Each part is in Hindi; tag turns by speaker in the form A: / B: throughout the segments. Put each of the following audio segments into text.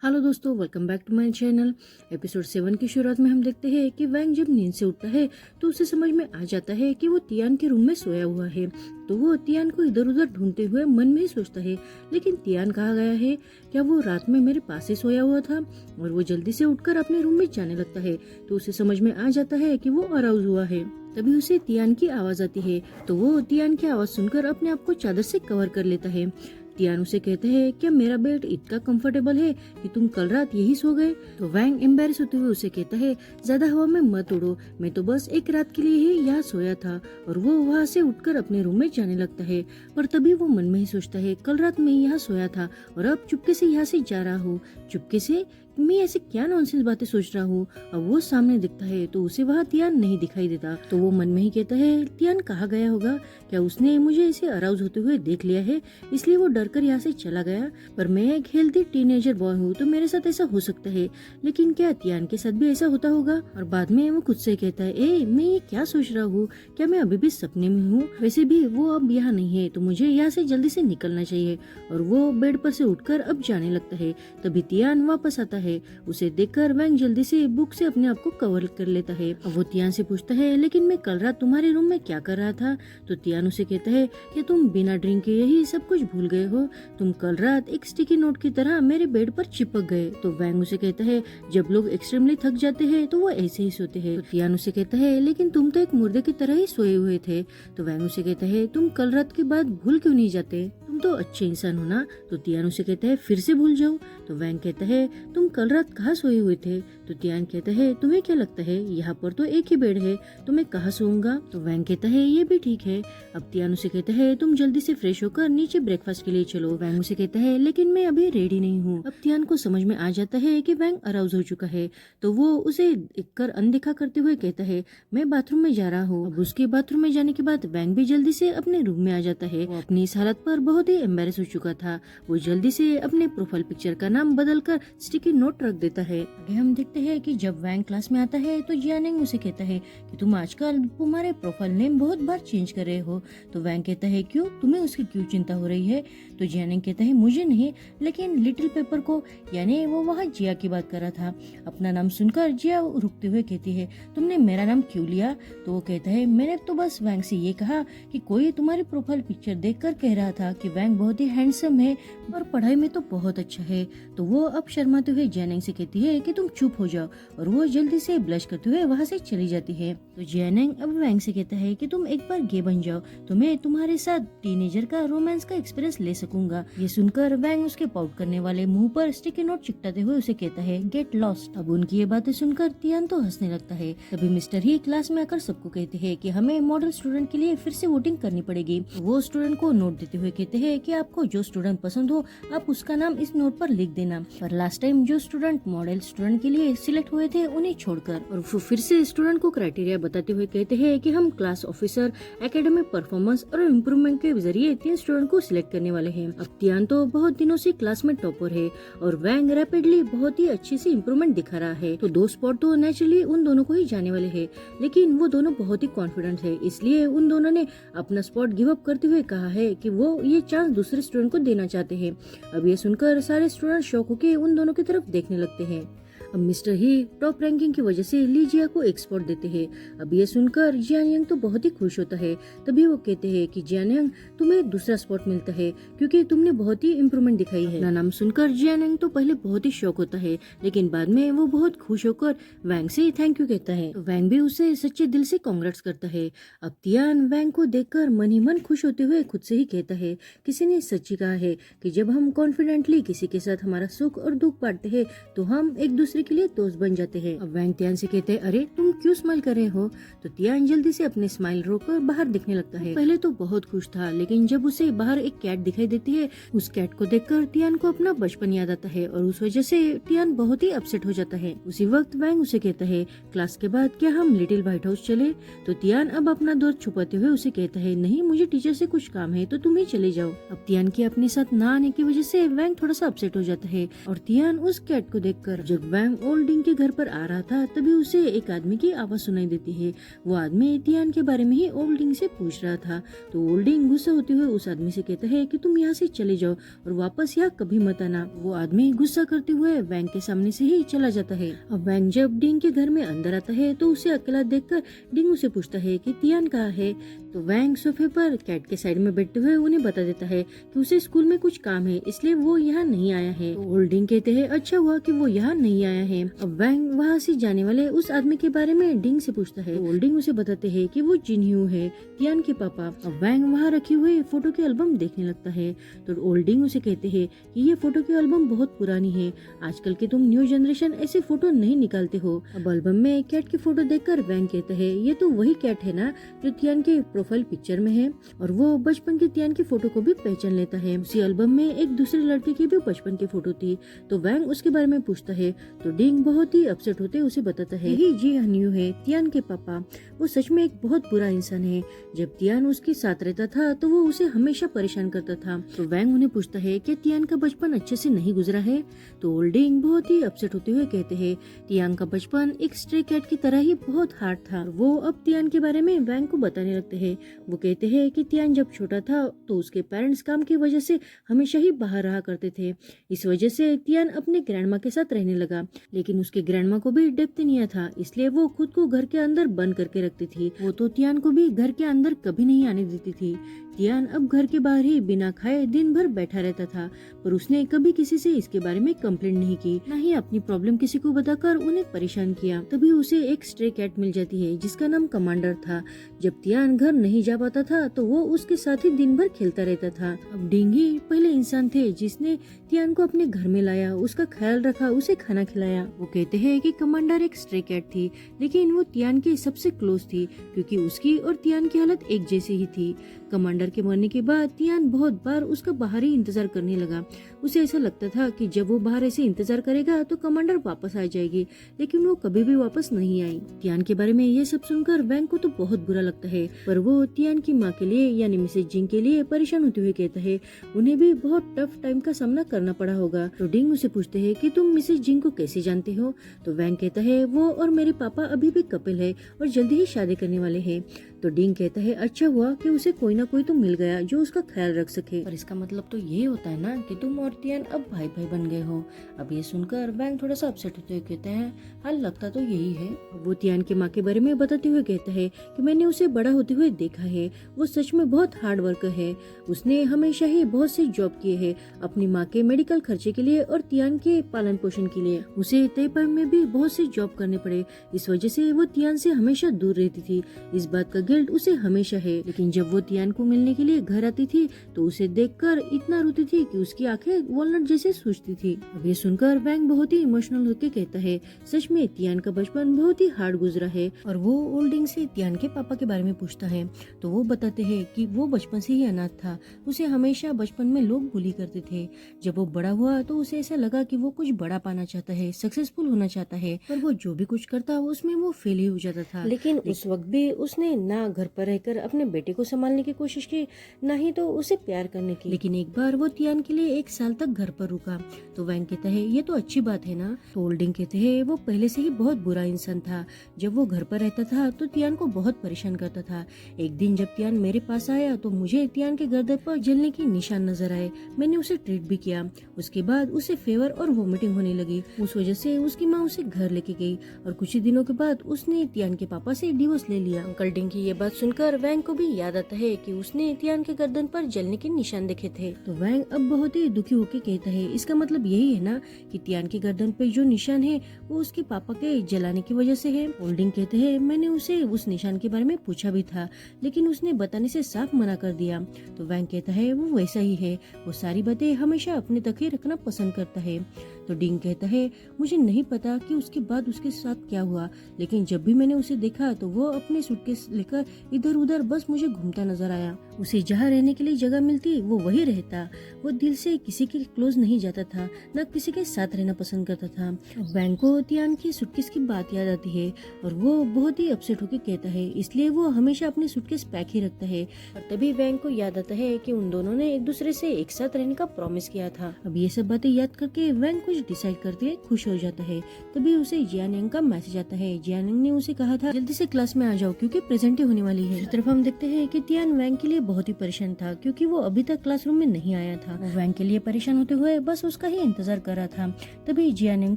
A: हेलो दोस्तों, welcome back to my channel. Episode 7 की शुरुआत में हम देखते हैं कि वैंग जब नींद से उठता है तो उसे समझ में आ जाता है कि वो तियान के रूम में सोया हुआ है। तो वो तियान को इधर उधर ढूंढते हुए मन में ही सोचता है, लेकिन तियान कहाँ गया है? क्या वो रात में मेरे पास ही सोया हुआ था? और वो जल्दी से उठकर अपने रूम में जाने लगता है तो उसे समझ में आ जाता है कि वो अराउज हुआ है। तभी उसे तियान की आवाज आती है तो वो तियान की आवाज सुनकर अपने आप को चादर से कवर कर लेता है। तियान उसे कहता है, क्या मेरा बेड इतना कंफर्टेबल है कि तुम कल रात यही सो गए? तो वैंग एम्बेरस होते हुए उसे कहता है, ज्यादा हवा में मत उड़ो, मैं तो बस एक रात के लिए ही यहाँ सोया था। और वो वहाँ से उठकर अपने रूम में जाने लगता है। पर तभी वो मन में ही सोचता है, कल रात मैं यहाँ सोया था और अब चुपके से यहाँ से जा रहा हूँ। चुपके से मैं ऐसे क्या नॉनसेंस बातें सोच रहा हूँ। अब वो सामने दिखता है तो उसे वहाँ तियान नहीं दिखाई देता। तो वो मन में ही कहता है, तियान कहाँ गया होगा? क्या उसने मुझे ऐसे अराउज होते हुए देख लिया है, इसलिए वो डरकर यहाँ से चला गया? पर मैं एक हेल्थी टीनेजर बॉय हूँ तो मेरे साथ ऐसा हो सकता है, लेकिन क्या तियान के साथ भी ऐसा होता होगा? और बाद में वो खुद से कहता है, मैं ये क्या सोच रहा हूँ? क्या मैं अभी भी सपने में हूँ? वैसे भी वो अब यहाँ नहीं है तो मुझे यहाँ से जल्दी से निकलना चाहिए। और वो बेड पर से उठकर अब जाने लगता है। तभी तियान वापस आता है। उसे देखकर वैंग जल्दी से बुक से अपने आप को कवर कर लेता है। अब वो तियान से पूछता है, लेकिन मैं कल रात तुम्हारे रूम में क्या कर रहा था? तो तियान उसे कहता है कि तुम बिना ड्रिंक के यही सब कुछ भूल गए हो। तुम कल रात एक स्टिकी नोट की तरह मेरे बेड पर चिपक गए। तो वैंग उसे कहता है, जब लोग एक्सट्रीमली थक जाते हैं तो वो ऐसे ही सोते हैं। तो तियान उसे कहता है, लेकिन तुम तो एक मुर्दे की तरह ही सोए हुए थे। तो वैंग उसे कहता है, तुम कल रात की बात भूल क्यों नहीं जाते? तुम तो अच्छे इंसान हो ना? तो तियान उसे कहता है, फिर से भूल जाओ? तो वैंग कहता है, तुम कल रात कहाँ सोए हुए थे? तो तियान कहता है, तुम्हें क्या लगता है यहाँ पर तो एक ही बेड है, तो मैं कहाँ सोऊंगा? तो वैंग कहता है, ये भी ठीक है। अब तियान उसे कहता है, तुम जल्दी से फ्रेश होकर नीचे ब्रेकफास्ट के लिए चलो। वैंग उसे कहता है, लेकिन मैं अभी रेडी नहीं हूँ। अब तियान को समझ में आ जाता है कि वैंग अराउज हो चुका है, तो वो उसे देखकर अनदेखा करते हुए कहता है, मैं बाथरूम में जा रहा हूँ। अब उसके बाथरूम में जाने के बाद वैंग भी जल्दी से अपने रूम में आ जाता है। वो अपनी इस हालत पर बहुत ही एम्बेरस हो चुका था। वो जल्दी से अपने प्रोफाइल पिक्चर का नाम बदलकर स्टिकी नोट रख देता है। आगे हम देखते हैं कि जब वैंग क्लास में आता है तो जियानिंग उसे कहता है कि तुम आजकल तुम्हारे प्रोफाइल नेम बहुत बार चेंज कर रहे हो। तो वैंग कहता है, क्यों? तुम्हें उसकी क्यों चिंता हो रही है? तो जियानिंग कहता है, मुझे नहीं, लेकिन लिटिल पेपर को। यानी वो वहाँ जिया की बात कर रहा था। अपना नाम सुनकर जिया रुकते हुए कहती है, तुमने मेरा नाम क्यों लिया? तो वो कहता है, मैंने तो बस वैंग से ये कहा कि कोई तुम्हारी प्रोफाइल पिक्चर देखकर कह रहा था कि वैंग बहुत ही हैंडसम है और पढ़ाई में तो बहुत अच्छा है। तो वो अब शर्माते हुए जियानिंग से कहती है कि तुम चुप हो जाओ, और वो जल्दी से ब्लश करते हुए वहाँ से चली जाती है। तो जियानिंग अब वैंग से कहता है कि तुम एक बार गे बन जाओ, तो मैं तुम्हारे साथ टीनेजर का रोमांस का एक्सपीरियंस ले सकूंगा। ये सुनकर वैंग उसके पाउट करने वाले मुंह पर स्टिकी नोट चिपटाते हुए उसे कहता है, गेट लॉस्ट। अब उनकी ये बातें सुनकर तियान तो हंसने लगता है। तभी मिस्टर ही क्लास में आकर सबको कहते हैं कि हमें मॉडल स्टूडेंट के लिए फिर से वोटिंग करनी पड़ेगी। वो स्टूडेंट को नोट देते हुए कहते हैं कि आपको जो स्टूडेंट पसंद हो आप उसका नाम इस नोट पर लिख देना। पर लास्ट टाइम जो स्टूडेंट मॉडल स्टूडेंट के लिए सिलेक्ट हुए थे उन्हें छोड़कर। और फिर से स्टूडेंट को क्राइटेरिया बताते हुए कहते हैं कि हम क्लास ऑफिसर, एकेडमिक परफॉर्मेंस और इम्प्रूवमेंट के जरिए 3 स्टूडेंट को सिलेक्ट करने वाले हैं। अब तियान तो बहुत दिनों से क्लास में टॉपर है और वैंग रैपिडली बहुत ही अच्छी सी इम्प्रूवमेंट दिखा रहा है। तो 2 स्पॉट तो नेचुरली उन दोनों को ही जाने वाले हैं, लेकिन वो दोनों बहुत ही कॉन्फिडेंट है, इसलिए उन दोनों ने अपना स्पॉट गिव अप करते हुए कहा है कि वो ये चांस दूसरे स्टूडेंट को देना चाहते हैं। अब ये सुनकर सारे स्टूडेंट शॉक होकर उन दोनों की तरफ देखने लगते हैं। अब मिस्टर ही टॉप रैंकिंग की वजह से ली जिया को एक स्पॉट देते हैं। अब ये सुनकर जियानिंग तो बहुत ही खुश होता है। तभी वो कहते हैं कि जियानिंग तुम्हें दूसरा स्पॉट मिलता है क्योंकि तुमने बहुत ही इम्प्रूवमेंट दिखाई है। अपना नाम सुनकर जियानिंग तो पहले बहुत ही शौक होता है, लेकिन बाद में वो बहुत खुश होकर वैंग से थैंक यू कहता है। तो वैंग भी उसे सच्चे दिल से कांग्रेट्स करता है। अब तियान वैंग को देखकर मन ही मन खुश होते हुए खुद से ही कहता है, किसी ने सच्ची कहा है कि जब हम कॉन्फिडेंटली किसी के साथ हमारा सुख और दुख बांटते हैं तो हम एक दूसरे के लिए दोस्त बन जाते हैं। अब वैंग तियान से कहते हैं, अरे तुम क्यों स्माइल कर रहे हो? तो तियान जल्दी से अपने स्माइल रोककर बाहर दिखने लगता है। पहले तो बहुत खुश था, लेकिन जब उसे बाहर एक कैट दिखाई देती है, उस कैट को देखकर तियान को अपना बचपन याद आता है और उस वजह से तियान बहुत ही अपसेट हो जाता है। उसी वक्त वैंग उसे कहता है, क्लास के बाद क्या हम लिटिल व्हाइट हाउस चले? तो तियान अब अपना दर्द छुपाते हुए उसे कहता है, नहीं मुझे टीचर से कुछ काम है तो तुम ही चले जाओ। अब तियान के अपने साथ ना आने की वजह से वैंग थोड़ा सा अपसेट हो जाता है और तियान उस कैट को देखकर जब वैंग वैंग ओल्ड डिंग के घर पर आ रहा था तभी उसे एक आदमी की आवाज सुनाई देती है। वो आदमी तियान के बारे में ही ओल्ड डिंग से पूछ रहा था। तो ओल्ड डिंग गुस्सा होते हुए उस आदमी से कहता है कि तुम यहाँ से चले जाओ और वापस यहाँ कभी मत आना। वो आदमी गुस्सा करते हुए वैंग के सामने से ही चला जाता है। अब वैंग जब डिंग के घर में अंदर आता है तो उसे अकेला देखकर डिंग उसे पूछता है कि तियान कहाँ है। तो वैंग सोफे पर कैट के साइड में बैठते हुए उन्हें बता देता है कि उसे स्कूल में कुछ काम है इसलिए वो यहाँ नहीं आया है। तो ओल्ड डिंग कहते हैं अच्छा हुआ कि वो यहाँ नहीं आया है। अब वैंग वहाँ से जाने वाले उस आदमी के बारे में डिंग से पूछता है। ओल्ड डिंग उसे बताते हैं कि वो जिनह्यू है, तियान के पापा। अब वैंग वहाँ रखे हुए फोटो के एल्बम देखने लगता है। तो ओल्ड डिंग उसे कहते हैं कि ये फोटो की एल्बम बहुत पुरानी है, आजकल के तुम न्यू जनरेशन ऐसे फोटो नहीं निकालते हो। अब एल्बम में कैट की फोटो देखकर वैंग कहता है ये तो वही कैट है ना जो तियान के प्रोफाइल पिक्चर में है। और वो बचपन के तियान की फोटो को भी पहचान लेता है। उसी एल्बम में एक दूसरे लड़के की भी बचपन की फोटो थी। तो वैंग उसके बारे में पूछता है। तो डिंग बहुत ही अपसेट होते उसे बताता है यही जिनह्यू है, तियान के पापा। वो सच में एक बहुत बुरा इंसान है। जब तियान उसके साथ रहता था तो वो उसे हमेशा परेशान करता था। तो वैंग उन्हें पूछता है कि तियान का बचपन अच्छे से नहीं गुजरा है। तो ओल्ड डिंग बहुत ही अपसेट होते हुए कहते हैं तियान का बचपन एक स्ट्रे कैट की तरह ही बहुत हार्ड था। वो अब तियान के बारे में वैंग को बताने लगते हैं। वो कहते हैं कि तियान जब छोटा था तो उसके पेरेंट्स काम की वजह से हमेशा ही बाहर रहा करते थे। इस वजह से तियान अपने ग्रैंडमा के साथ रहने लगा, लेकिन उसके ग्रैंडमा को भी डिप्थीनिया था इसलिए वो खुद को घर के अंदर बंद करके रखती थी। वो तो तियान को भी घर के अंदर कभी नहीं आने देती थी। तियान अब घर के बाहर ही बिना खाए दिन भर बैठा रहता था, पर उसने कभी किसी से इसके बारे में कंप्लेंट नहीं की, न ही अपनी प्रॉब्लम किसी को बताकर उन्हें परेशान किया। तभी उसे एक स्ट्रे कैट मिल जाती है जिसका नाम कमांडर था। जब तियान घर नहीं जा पाता था तो वो उसके साथ ही दिन भर खेलता रहता था। अब डिंग ही पहले इंसान थे जिसने तियान को अपने घर में लाया, उसका ख्याल रखा, उसे खाना खिलाया। वो कहते हैं कि कमांडर एक स्ट्रे कैट थी, लेकिन वो तियान के सबसे क्लोज थी क्योंकि उसकी और तियान की हालत एक जैसी ही थी। कमांडर के मरने के बाद तियान बहुत बार उसका बाहर ही इंतजार करने लगा। उसे ऐसा लगता था कि जब वो बाहर ऐसे इंतजार करेगा तो कमांडर वापस आ जाएगी, लेकिन वो कभी भी वापस नहीं आई। तियान के बारे में ये सब सुनकर वैंग को तो बहुत बुरा लगता है, पर वो तियान की माँ के लिए यानी मिसेज जिंग के लिए परेशान होते हुए कहता है उन्हें भी बहुत टफ टाइम का सामना करना पड़ा होगा। तो डिंग उसे पूछते है कि तुम मिसेज जिंग को कैसे जानते हो। तो वैंग कहता है वो और मेरे पापा अभी भी कपल है और जल्दी ही शादी करने वाले हैं। तो डिंग कहता है अच्छा हुआ कि उसे कोई ना कोई तो मिल गया जो उसका ख्याल रख सके। और इसका मतलब तो ये होता है ना कि तुम और तियान अब भाई भाई बन गए हो। अब ये सुनकर वैंग थोड़ा सा अपसेट होते हुए कहते हैं हाँ लगता तो यही है। वो तियान की माँ के बारे में बताते हुए कहता है कि मैंने उसे बड़ा होते हुए देखा है। वो सच में बहुत हार्ड वर्कर है। उसने हमेशा ही बहुत से जॉब किए हैं अपनी माँ के मेडिकल खर्चे के लिए और तियान के पालन पोषण के लिए। उसे तैपाई में भी बहुत से जॉब करने पड़े, इस वजह से वो तियान से हमेशा दूर रहती थी। इस बात का गिल्ट उसे हमेशा है। लेकिन जब वो तियान को मिलने के लिए घर आती थी तो उसे देखकर इतना रोती थी कि उसकी आंखें वॉलनट जैसे सूजती थी। अब ये सुनकर वैंग बहुत ही इमोशनल होकर कहता है सच में तियान का बचपन बहुत ही हार्ड गुजरा है। और वो ओल्ड डिंग से तियान के पापा के बारे में पूछता है तो वो बताते हैं कि वो बचपन से ही अनाथ था। उसे हमेशा बचपन में लोग बुली करते थे। जब वो बड़ा हुआ तो उसे ऐसा लगा कि वो कुछ बड़ा पाना चाहता है, सक्सेसफुल होना चाहता है, पर वो जो भी कुछ करता उसमें वो फेल ही हो जाता था। लेकिन उस वक्त भी उसने ना घर पर रहकर अपने बेटे को संभालने की कोशिश की, ना ही तो उसे प्यार करने की। लेकिन एक बार वो तियान के लिए 1 साल तक घर पर रुका। तो वैंग कहता है ये तो अच्छी बात है ना। तो ओल्ड डिंग कहते हैं वो पहले से ही बहुत बुरा इंसान था। जब वो घर पर रहता था तो तियान को बहुत परेशान करता था। एक दिन जब तियान मेरे पास आया तो मुझे तियान के गर्दन पर जलने की निशान नजर आए। मैंने उसे ट्रीट भी किया। उसके बाद उसे फेवर और वोमिटिंग होने लगी। उस वजह से उसकी माँ उसे घर लेके गई और कुछ ही दिनों के बाद उसने तियान के पापा से डिवोर्स ले लिया। अंकल डिंग की ये बात सुनकर वैंग को भी याद आता है कि उसने तियान के गर्दन पर जलने के निशान देखे थे। तो वैंग अब बहुत ही दुखी होकर कहता है इसका मतलब यही है ना कि तियान के गर्दन पे जो निशान है वो उसके पापा के जलाने की वजह से है। ओल्ड डिंग कहते हैं मैंने उसे उस निशान के बारे में पूछा भी था, लेकिन उसने बताने से साफ मना कर दिया। तो वैंग कहता है वो वैसा ही है, वो सारी बातें हमेशा अपने तक ही रखना पसंद करता है। तो डिंग कहता है मुझे नहीं पता कि उसके बाद उसके साथ क्या हुआ, लेकिन जब भी मैंने उसे देखा तो वो अपने सूटकेस लेकर इधर उधर बस मुझे घूमता नजर आया। उसे जहाँ रहने के लिए जगह मिलती वो वही रहता। वो दिल से किसी के क्लोज नहीं जाता था, न किसी के साथ रहना पसंद करता था। वैंग को तियान की सूटकेस की बात याद आती है और वो बहुत ही अपसेट होकर कहता है, इसलिए वो हमेशा अपनी सूटकेस पैक ही रखता है। और तभी वैंग को याद आता है कि उन दोनों ने एक दूसरे से एक साथ रहने का प्रॉमिस किया था। अब ये सब बातें याद करके वैंग कुछ डिसाइड करके खुश हो जाता है। तभी उसे जियानिंग का मैसेज आता है। जियानिंग ने उसे कहा था जल्दी से क्लास में आ जाओ क्योंकि प्रेजेंट ही होने वाली है। इस तरफ हम देखते हैं कि तियान वैंग के लिए बहुत ही परेशान था क्योंकि वो अभी तक क्लासरूम में नहीं आया था। वो वैंग के लिए परेशान होते हुए बस उसका ही इंतजार कर रहा था। तभी जियानिंग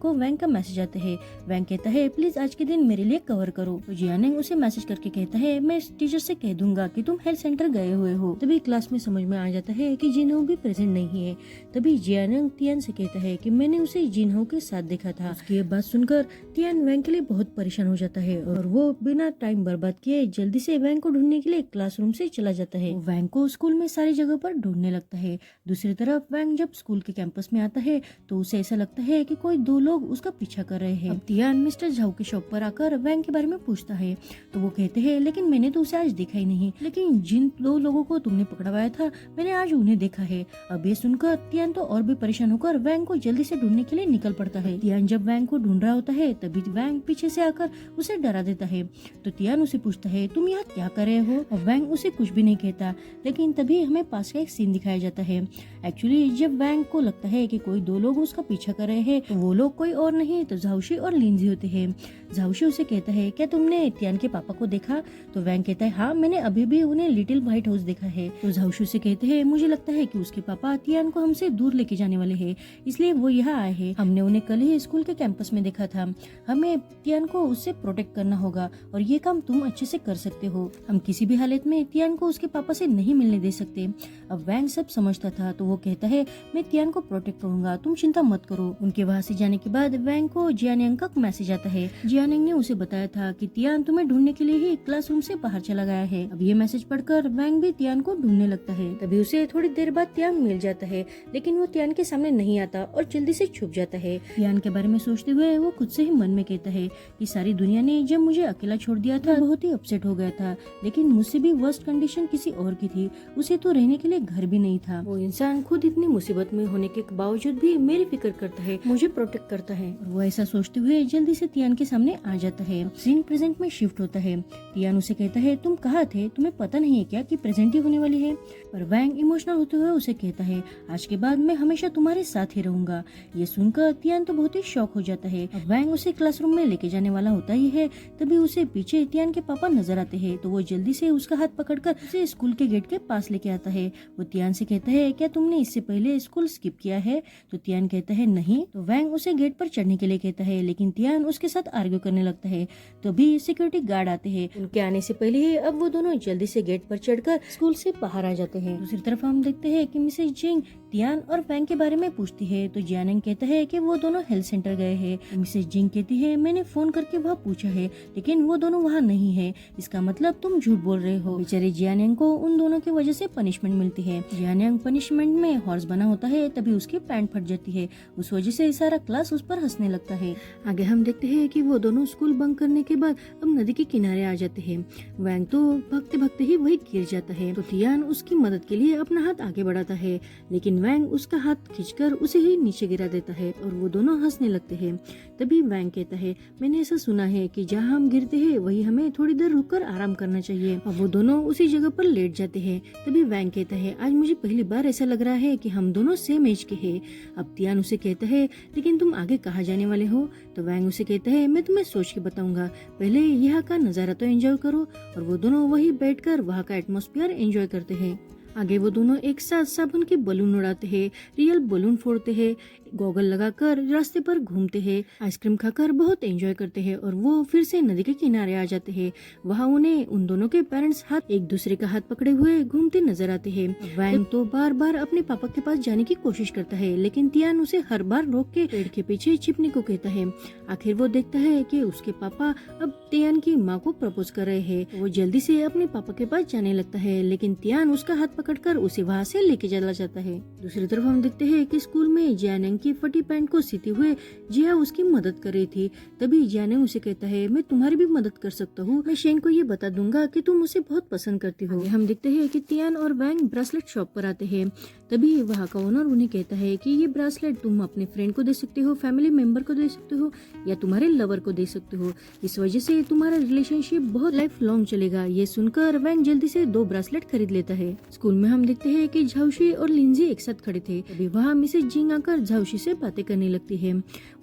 A: को वैंग का मैसेज आता है। वैंग कहता है प्लीज आज के दिन मेरे लिए कवर करो। तो जियानिंग उसे मैसेज करके कहता है मैं टीचर से कह दूंगा कि तुम हेल्थ सेंटर गए हुए हो। तभी क्लास में समझ में आ जाता है कि जिनहो भी प्रेजेंट नहीं है। तभी जियानिंग तियान से कहता है कि मैंने उसे जिनहो के साथ देखा था। उसकी बात सुनकर तियान वैंग के लिए बहुत परेशान हो जाता है और वो बिना टाइम बर्बाद किए जल्दी से वैंग को ढूंढने के लिए क्लासरूम से चला जाता है। वैंग को स्कूल में सारी जगह पर ढूंढने लगता है। दूसरी तरफ वैंग जब स्कूल के कैंपस में आता है तो उसे ऐसा लगता है कि कोई दो लोग उसका पीछा कर रहे हैं। अब तियान मिस्टर झाओ के शॉप पर आकर वैंग के बारे में पूछता है तो वो कहते हैं लेकिन मैंने तो उसे आज देखा ही नहीं, लेकिन जिन दो लोगों को तुमने पकड़वाया था मैंने आज उन्हें देखा है। अब ये सुनकर तियान तो और भी परेशान होकर वैंग को जल्दी से ढूंढने के लिए निकल पड़ता है। तियान जब वैंग को ढूंढ रहा होता है तभी वैंग पीछे से आकर उसे डरा देता है। तो तियान उसे पूछता है तुम यहाँ क्या कर रहे हो। और वैंग उसे कुछ भी नहीं कहता। लेकिन तभी हमें पास का एक सीन दिखाया जाता है। एक्चुअली जब वैंग को लगता है कि कोई दो लोग उसका पीछा कर रहे हैं तो वो लोग कोई और नहीं तो झाउशी और लिंजी होते हैं। झाउशी उसे कहता है क्या तुमने तियान के पापा को देखा। तो वैंग कहता है हाँ मैंने अभी भी उन्हें लिटिल व्हाइट हाउस देखा है। तो झाउशी उसे कहते हैं मुझे लगता है कि उसके पापा तियान को हमसे दूर लेके जाने वाले हैं, इसलिए वो यहाँ आए हैं। हमने उन्हें कल ही स्कूल के कैंपस में देखा था। हमें तियान को उससे प्रोटेक्ट करना होगा और ये काम तुम अच्छे से कर सकते हो। हम किसी भी हालत में तियान को उसके पापा से नहीं मिलने दे सकते। अब वैंग सब समझता था तो वो कहता है मैं तियान को प्रोटेक्ट करूंगा, तुम चिंता मत करो। उनके वहाँ से जाने के बाद वैंग को जियानिंग का मैसेज आता है। जियानिंग ने उसे बताया था कि तियान तुम्हें ढूंढने के लिए ही क्लासरूम से बाहर चला गया है। अब ये मैसेज पढ़कर वैंग भी तियान को ढूंढने लगता है। तभी उसे थोड़ी देर बाद तियान मिल जाता है, लेकिन वो तियान के सामने नहीं आता और जल्दी से छुप जाता है। तियान के बारे में सोचते हुए वो खुद से ही मन में कहता है कि सारी दुनिया ने जब मुझे अकेला छोड़ दिया था बहुत ही अपसेट हो गया था, लेकिन मुझसे भी वर्स्ट कंडीशन किसी और की थी। उसे तो रहने के लिए घर भी नहीं था। वो इंसान खुद इतनी मुसीबत में होने के बावजूद भी मेरी फिक्र करता है, मुझे प्रोटेक्ट करता है। और वो ऐसा सोचते हुए जल्दी से तियान के सामने आ जाता है। सीन प्रेजेंट में शिफ्ट होता है। तियान उसे कहता है तुम कहाँ थे, तुम्हें पता नहीं है क्या कि प्रेजेंट ही होने वाली है। पर वैंग इमोशनल होते हुए उसे कहता है आज के बाद मैं हमेशा तुम्हारे साथ ही रहूंगा। ये सुनकर तियान तो बहुत ही शॉक हो जाता है। अब वैंग उसे क्लासरूम में लेके जाने वाला होता ही है, तभी उसे पीछे तियान के पापा नजर आते हैं। तो वो जल्दी से उसका हाथ पकड़कर उसे स्कूल के गेट के पास लेके आता है। वो तियान से कहता है क्या तुमने इससे पहले स्कूल स्किप किया है। तो तियान कहता है नहीं। तो वैंग उसे गेट पर चढ़ने के लिए कहता है, लेकिन तियान उसके साथ आर्ग्यू करने लगता है। तभी सिक्योरिटी गार्ड आते हैं। उनके आने से पहले ही अब वो दोनों जल्दी से गेट पर चढ़कर स्कूल से बाहर आ जाते हैं। दूसरी तरफ हम देखते हैं कि मिसेस जिंग तियान और वैंग के बारे में पूछती है। तो जियानिंग कहता है कि वो दोनों हेल्थ सेंटर गए हैं। मिसेस जिंग कहती है मैंने फोन करके वहाँ पूछा है, लेकिन वो दोनों वहाँ नहीं है, इसका मतलब तुम झूठ बोल रहे हो। बेचारे जियानिंग को उन दोनों की वजह से पनिशमेंट मिलती है। जियानिंग पनिशमेंट में हॉर्स बना होता है, तभी उसकी पैंट फट जाती है। उस वजह से सारा क्लास उस पर हंसने लगता है। आगे हम देखते हैं कि वो दोनों स्कूल बंक करने के बाद अब नदी के किनारे आ जाते हैं। वैंग तो भागते भागते ही वही गिर जाता है। तो तियान उसकी मदद के लिए अपना हाथ आगे बढ़ाता है, लेकिन वैंग उसका हाथ खींचकर उसे ही नीचे गिरा देता है और वो दोनों हंसने लगते हैं। तभी वैंग कहता है मैंने ऐसा सुना है कि जहाँ हम गिरते हैं वही हमें थोड़ी देर रुककर आराम करना चाहिए। अब वो दोनों उसी जगह पर लेट जाते हैं। तभी वैंग कहता है आज मुझे पहली बार ऐसा लग रहा है कि हम दोनों सेम एज के हैं। अब तियान उसे कहता है लेकिन तुम आगे कहाँ जाने वाले हो। तो वैंग उसे कहता है मैं तुम्हें सोच के बताऊंगा, पहले यहाँ का नजारा तो एंजॉय करो। और वो दोनों वही बैठकर वहाँ का एटमॉस्फेयर एंजॉय करते हैं। आगे वो दोनों एक साथ साबुन के बलून उड़ाते हैं, रियल बलून फोड़ते हैं, गॉगल लगाकर रास्ते पर घूमते हैं, आइसक्रीम खाकर बहुत एंजॉय करते हैं और वो फिर से नदी के किनारे आ जाते हैं। वहाँ उन्हें उन दोनों के पेरेंट्स हाथ एक दूसरे का हाथ पकड़े हुए घूमते नजर आते हैं। वैंग तो बार बार अपने पापा के पास जाने की कोशिश करता है, लेकिन तियान उसे हर बार रोक के पेड़ के पीछे छिपने को कहता है। आखिर वो देखता है कि उसके पापा अब तियान की माँ को प्रपोज कर रहे हैं। वो जल्दी से अपने पापा के पास जाने लगता है, लेकिन तियान उसका हाथ पकड़कर उसे वहाँ से लेके चला जाता है। दूसरी तरफ हम देखते हैं कि स्कूल में जियानेंग की फटी पैंट को सीते हुए जिया उसकी मदद कर रही थी। तभी जियानेंग उसे कहता है, मैं तुम्हारी भी मदद कर सकता हूँ, मैं शेन को ये बता दूंगा कि तुम उसे बहुत पसंद करती हो। हम देखते हैं कि तियान और वैंग ब्रेसलेट शॉप पर आते हैं। तभी वहाँ का ओनर उन्हें कहता है कि ये ब्रेसलेट तुम अपने फ्रेंड को दे सकते हो, फैमिली मेंबर को दे सकते हो या तुम्हारे लवर को दे सकते हो। इस वजह से तुम्हारा रिलेशनशिप बहुत लाइफ लॉन्ग चलेगा। ये सुनकर वैंग जल्दी से 2 ब्रेसलेट खरीद लेता है। स्कूल में हम देखते हैं कि झाउशी और लिंजी एक साथ खड़े थे। तभी वहाँ मिसेज जिंग आकर झाउशी से बातें करने लगती है।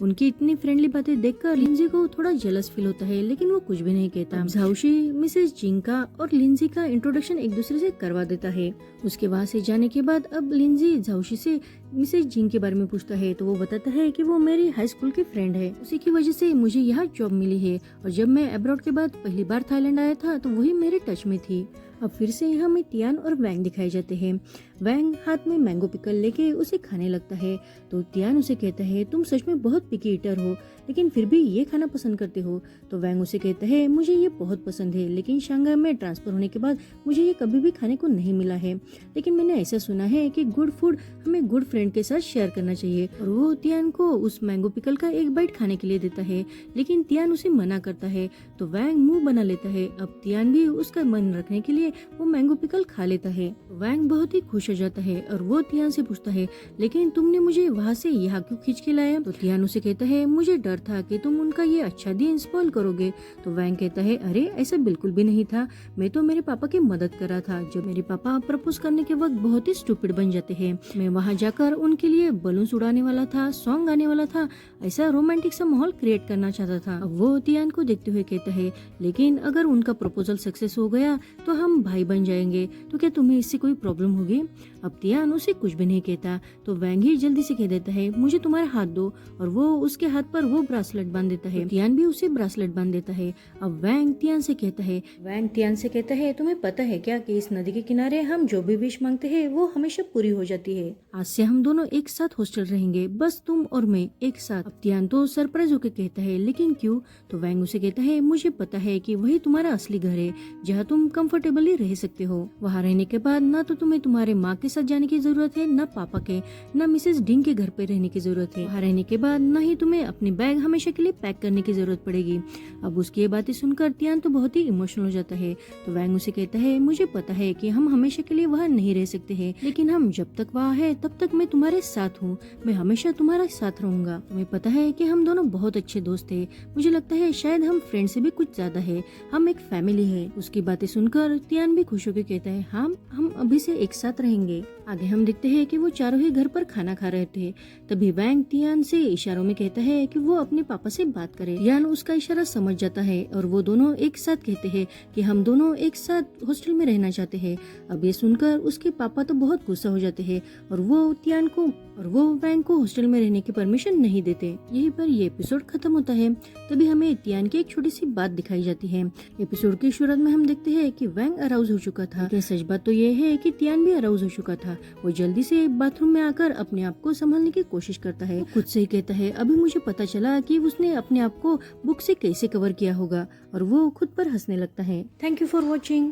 A: उनकी इतनी फ्रेंडली बातें देखकर लिंजी को थोड़ा जेलस फील होता है, लेकिन वो कुछ भी नहीं कहता। झाउशी मिसेज जिंग का और लिंजी का इंट्रोडक्शन एक दूसरे से करवा देता है। उसके वहाँ से जाने के बाद अब लिंजी झाउशी से मिसेज जिंग के बारे में पूछता है तो वो बताता है कि वो मेरी हाई स्कूल की फ्रेंड है, उसी की वजह से मुझे यहाँ जॉब मिली है और जब मैं अब्रॉड के बाद पहली बार थाईलैंड आया था तो वही मेरे टच में थी। अब फिर से हमें तियान और वैंग दिखाए जाते हैं। वैंग हाथ में मैंगो पिकल लेके उसे खाने लगता है तो तियान उसे कहता है, तुम सच में बहुत पिकी ईटर हो, लेकिन फिर भी ये खाना पसंद करते हो। तो वैंग उसे कहता है, मुझे ये बहुत पसंद है, लेकिन शंघाई में ट्रांसफर होने के बाद मुझे ये कभी भी खाने को नहीं मिला है। लेकिन मैंने ऐसा सुना है कि गुड फूड हमें गुड फ्रेंड के साथ शेयर करना चाहिए। और वो तियान को उस मैंगो पिकल का एक बाइट खाने के लिए देता है, लेकिन तियान उसे मना करता है तो वैंग मुंह बना लेता है। अब तियान भी उसका मन रखने के लिए वो मैंगो पिकल खा लेता है। वैंग बहुत ही खुश हो जाता है और वो तियान से पूछता है, लेकिन तुमने मुझे वहाँ से यहाँ क्यों खींच के लाया? तो तियान उसे कहता है, मुझे डर था कि तुम उनका ये अच्छा दिन स्पॉइल करोगे। तो वैंग कहता है, अरे ऐसा बिल्कुल भी नहीं था, मैं तो मेरे पापा की मदद कर रहा था। जब मेरे पापा प्रपोज करने के वक्त बहुत ही स्टूपिड बन जाते हैं, मैं वहाँ जाकर उनके लिए बलून्स उड़ाने वाला था, सॉन्ग गाने वाला था, ऐसा रोमांटिक सा माहौल क्रिएट करना चाहता था। अब वो तियान को देखते हुए कहता है, लेकिन अगर उनका प्रपोजल सक्सेस हो गया तो हम भाई बन जाएंगे, तो क्या तुम्हें इससे कोई प्रॉब्लम होगी? अब तियान उसे कुछ भी नहीं कहता तो वैंग ही जल्दी से कह देता है, मुझे तुम्हारा हाथ दो, और वो उसके हाथ पर वो ब्रासलेट बांध देता है। तियान भी उसे ब्रासलेट बांध देता है। अब वैंग तियान से कहता है, तुम्हें पता है क्या कि इस नदी के किनारे हम जो भी विश मांगते हैं वो हमेशा पूरी हो जाती है। आज से हम दोनों एक साथ हॉस्टल रहेंगे, बस तुम और मैं एक साथ। अब तियान तो सरप्राइज होकर कहता है, लेकिन क्यों? तो वैंग उसे कहता है, मुझे पता है कि वही तुम्हारा असली घर है जहाँ तुम कंफर्टेबली रह सकते हो। वहाँ रहने के बाद ना तो तुम्हें तुम्हारे माँ के साथ जाने की जरूरत है, ना पापा के, ना मिसेस डिंग के घर पे रहने की जरूरत है। वहाँ रहने के बाद ना ही तुम्हें अपनी बैग हमेशा के लिए पैक करने की जरूरत पड़ेगी। अब उसकी ये बातें सुनकर तियान तो बहुत ही इमोशनल हो जाता है। तो वैंग उसे कहता है, मुझे पता है कि हम हमेशा के लिए वहाँ नहीं रह सकते हैं, लेकिन हम जब तक वहाँ है तब तक मैं तुम्हारे साथ हूँ, मैं हमेशा तुम्हारे साथ रहूंगा। तुम्हें पता है कि हम दोनों बहुत अच्छे दोस्त हैं, मुझे लगता है शायद हम फ्रेंड से भी कुछ ज्यादा है, हम एक फैमिली है। उसकी बातें सुनकर तियान भी खुश होकर कहता है, हाँ हम अभी से एक साथ रहेंगे। आगे हम देखते हैं कि वो चारों ही घर पर खाना खा रहे थे। तभी वैंग तियान से इशारों में कहता है कि वो अपने पापा से बात करे। तियान उसका इशारा समझ जाता है और वो दोनों एक साथ कहते हैं कि हम दोनों एक साथ हॉस्टल में रहना चाहते हैं। अब ये सुनकर उसके पापा तो बहुत गुस्सा हो जाते हैं और वो वैंग को हॉस्टल में रहने की परमिशन नहीं देते। यहीं पर ये एपिसोड खत्म होता है। तभी हमें तियान की एक छोटी सी बात दिखाई जाती है। एपिसोड की शुरुआत में हम देखते हैं कि वैंग अराउज हो चुका था, लेकिन सच बात तो ये है कि तियान भी अराउज हो चुका था। वो जल्दी से बाथरूम में आकर अपने आप को संभालने की कोशिश करता है। खुद से ही कहता है, अभी मुझे पता चला कि उसने अपने आप को बुक से कैसे कवर किया होगा, और वो खुद पर हंसने लगता है। Thank you for watching.